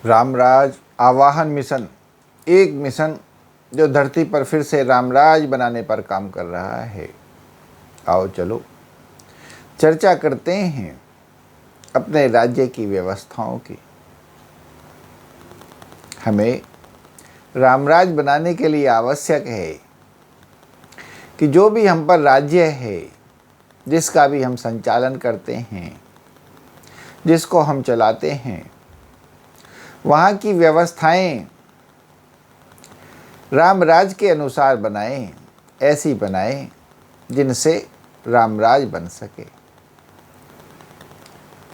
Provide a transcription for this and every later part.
रामराज आवाहन मिशन, एक मिशन जो धरती पर फिर से रामराज बनाने पर काम कर रहा है। आओ चलो चर्चा करते हैं अपने राज्य की व्यवस्थाओं की। हमें रामराज बनाने के लिए आवश्यक है कि जो भी हम पर राज्य है, जिसका भी हम संचालन करते हैं, जिसको हम चलाते हैं, वहाँ की व्यवस्थाएं रामराज के अनुसार बनाएं, ऐसी बनाएं जिनसे रामराज बन सके,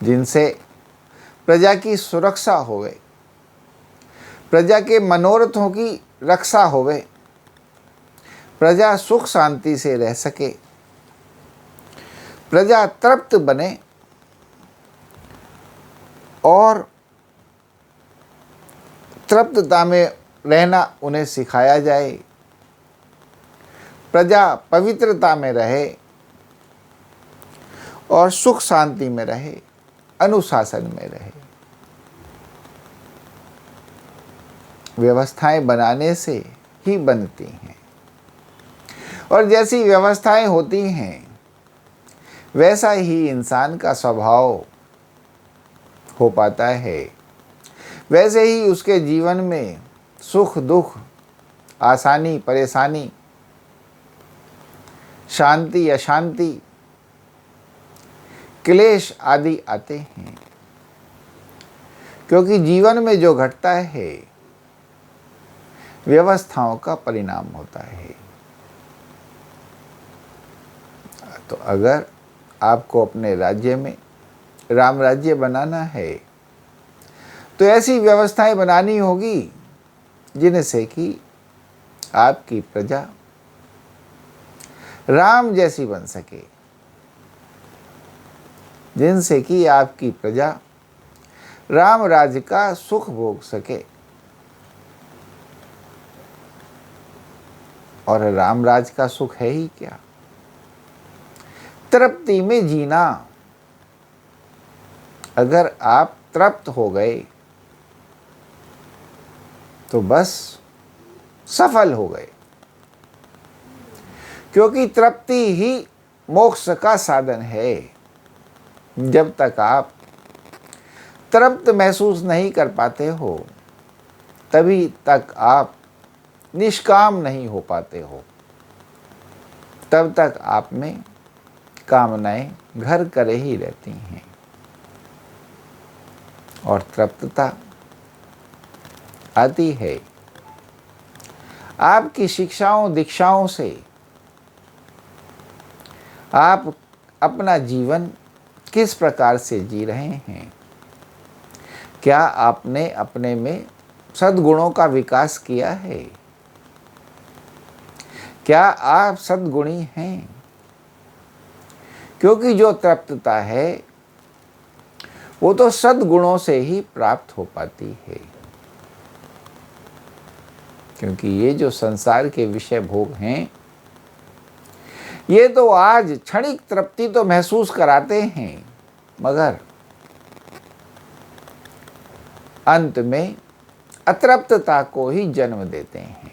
जिनसे प्रजा की सुरक्षा होवे, प्रजा के मनोरथों की रक्षा होवे, प्रजा सुख शांति से रह सके, प्रजा तृप्त बने और तृप्तता में रहना उन्हें सिखाया जाए, प्रजा पवित्रता में रहे और सुख शांति में रहे, अनुशासन में रहे। व्यवस्थाएं बनाने से ही बनती हैं और जैसी व्यवस्थाएं होती हैं वैसा ही इंसान का स्वभाव हो पाता है, वैसे ही उसके जीवन में सुख दुख, आसानी परेशानी, शांति अशांति, क्लेश आदि आते हैं। क्योंकि जीवन में जो घटता है व्यवस्थाओं का परिणाम होता है। तो अगर आपको अपने राज्य में राम राज्य बनाना है तो ऐसी व्यवस्थाएं बनानी होगी जिनसे कि आपकी प्रजा राम जैसी बन सके, जिनसे कि आपकी प्रजा राम राज्य का सुख भोग सके। और राम राज का सुख है ही क्या? तृप्ति में जीना। अगर आप तृप्त हो गए तो बस सफल हो गए, क्योंकि तृप्ति ही मोक्ष का साधन है। जब तक आप तृप्त महसूस नहीं कर पाते हो तभी तक आप निष्काम नहीं हो पाते हो, तब तक आप में कामनाएं घर करे ही रहती हैं। और तृप्तता आती है आपकी शिक्षाओं दीक्षाओं से। आप अपना जीवन किस प्रकार से जी रहे हैं? क्या आपने अपने में सद्गुणों का विकास किया है? क्या आप सद्गुणी हैं? क्योंकि जो तृप्तता है वो तो सद्गुणों से ही प्राप्त हो पाती है। क्योंकि ये जो संसार के विषय भोग हैं ये तो आज क्षणिक तृप्ति तो महसूस कराते हैं, मगर अंत में अतृप्तता को ही जन्म देते हैं।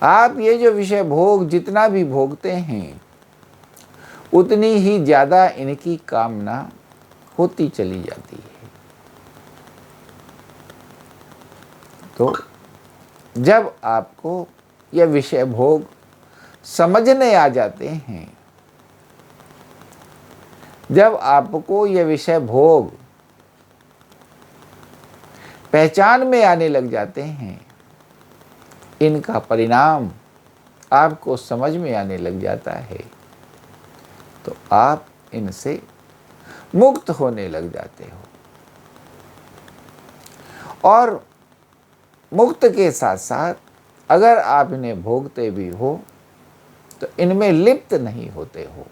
आप ये जो विषय भोग जितना भी भोगते हैं उतनी ही ज्यादा इनकी कामना होती चली जाती है। तो जब आपको यह विषय भोग समझने आ जाते हैं, जब आपको यह विषय भोग पहचान में आने लग जाते हैं, इनका परिणाम आपको समझ में आने लग जाता है, तो आप इनसे मुक्त होने लग जाते हो। और मुक्त के साथ साथ अगर आप इन्हें भोगते भी हो तो इनमें लिप्त नहीं होते हो।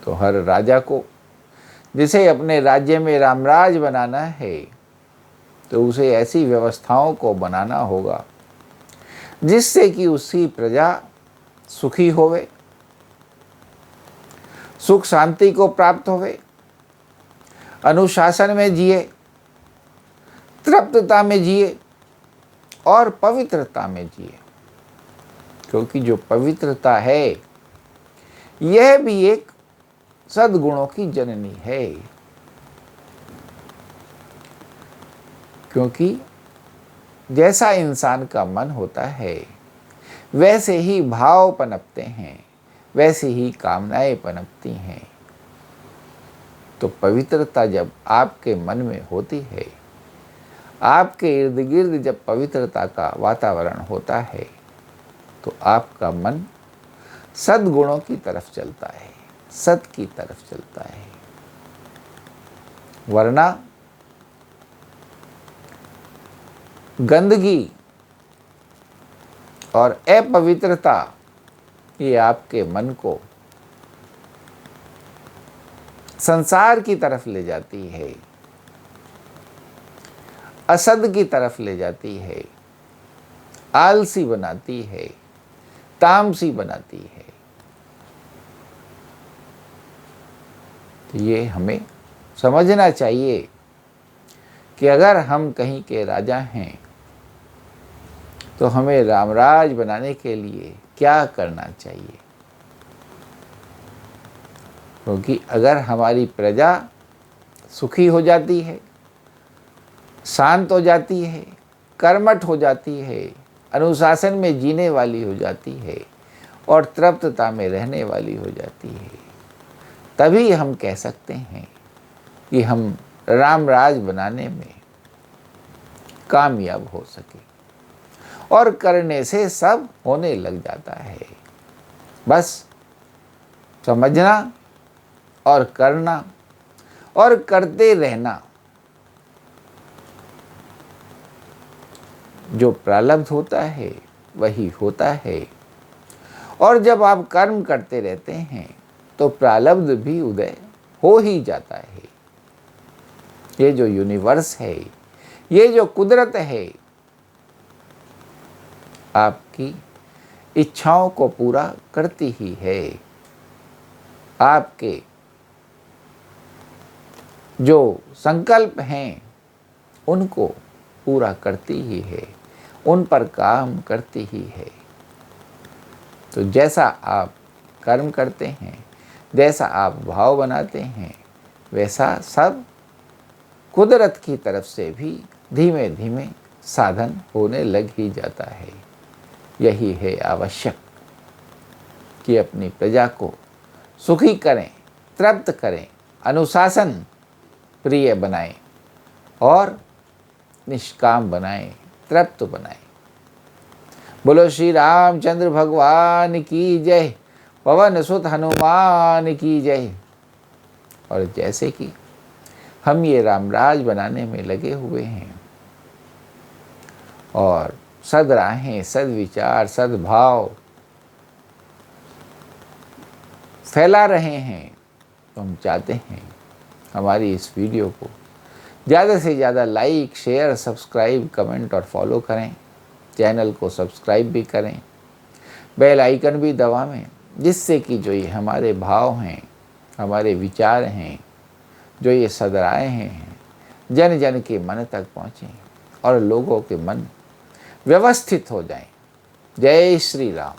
तो हर राजा को जिसे अपने राज्य में रामराज बनाना है तो उसे ऐसी व्यवस्थाओं को बनाना होगा जिससे कि उसकी प्रजा सुखी होवे, सुख शांति को प्राप्त होवे, अनुशासन में जिए, तृप्तता में जिए और पवित्रता में जिए। क्योंकि जो पवित्रता है यह भी एक सद्गुणों की जननी है। क्योंकि जैसा इंसान का मन होता है वैसे ही भाव पनपते हैं, वैसे ही कामनाएं पनपती हैं। तो पवित्रता जब आपके मन में होती है, आपके इर्द गिर्द जब पवित्रता का वातावरण होता है, तो आपका मन सद्गुणों की तरफ चलता है, सत की तरफ चलता है। वरना गंदगी और अपवित्रता ये आपके मन को संसार की तरफ ले जाती है, असद की तरफ ले जाती है, आलसी बनाती है, तामसी बनाती है। तो ये हमें समझना चाहिए कि अगर हम कहीं के राजा हैं तो हमें रामराज बनाने के लिए क्या करना चाहिए। क्योंकि अगर हमारी प्रजा सुखी हो जाती है, शांत हो जाती है, कर्मठ हो जाती है, अनुशासन में जीने वाली हो जाती है और तृप्तता में रहने वाली हो जाती है, तभी हम कह सकते हैं कि हम रामराज बनाने में कामयाब हो सके। और करने से सब होने लग जाता है। बस समझना और करना और करते रहना। जो प्रारब्ध होता है वही होता है। और जब आप कर्म करते रहते हैं तो प्रारब्ध भी उदय हो ही जाता है। ये जो यूनिवर्स है, ये जो कुदरत है, आपकी इच्छाओं को पूरा करती ही है। आपके जो संकल्प हैं उनको पूरा करती ही है, उन पर काम करती ही है। तो जैसा आप कर्म करते हैं, जैसा आप भाव बनाते हैं, वैसा सब कुदरत की तरफ से भी धीमे धीमे साधन होने लग ही जाता है। यही है आवश्यक कि अपनी प्रजा को सुखी करें, तृप्त करें, अनुशासन प्रिय बनाएं और निष्काम बनाएं, तृप्त बनाएं। बोलो श्री रामचंद्र भगवान की जय, पवन सुत हनुमान की जय। और जैसे कि हम ये रामराज बनाने में लगे हुए हैं और सद्राहें, सद्विचार, सद्भाव फैला रहे हैं, तो हम चाहते हैं हमारी इस वीडियो को ज़्यादा से ज़्यादा लाइक, शेयर, सब्सक्राइब, कमेंट और फॉलो करें। चैनल को सब्सक्राइब भी करें, बेल आइकन भी दबाएं, जिससे कि जो ये हमारे भाव हैं, हमारे विचार हैं, जो ये सद्राहें हैं, जन जन के मन तक पहुँचें और लोगों के मन व्यवस्थित हो जाएं। जय श्री राम।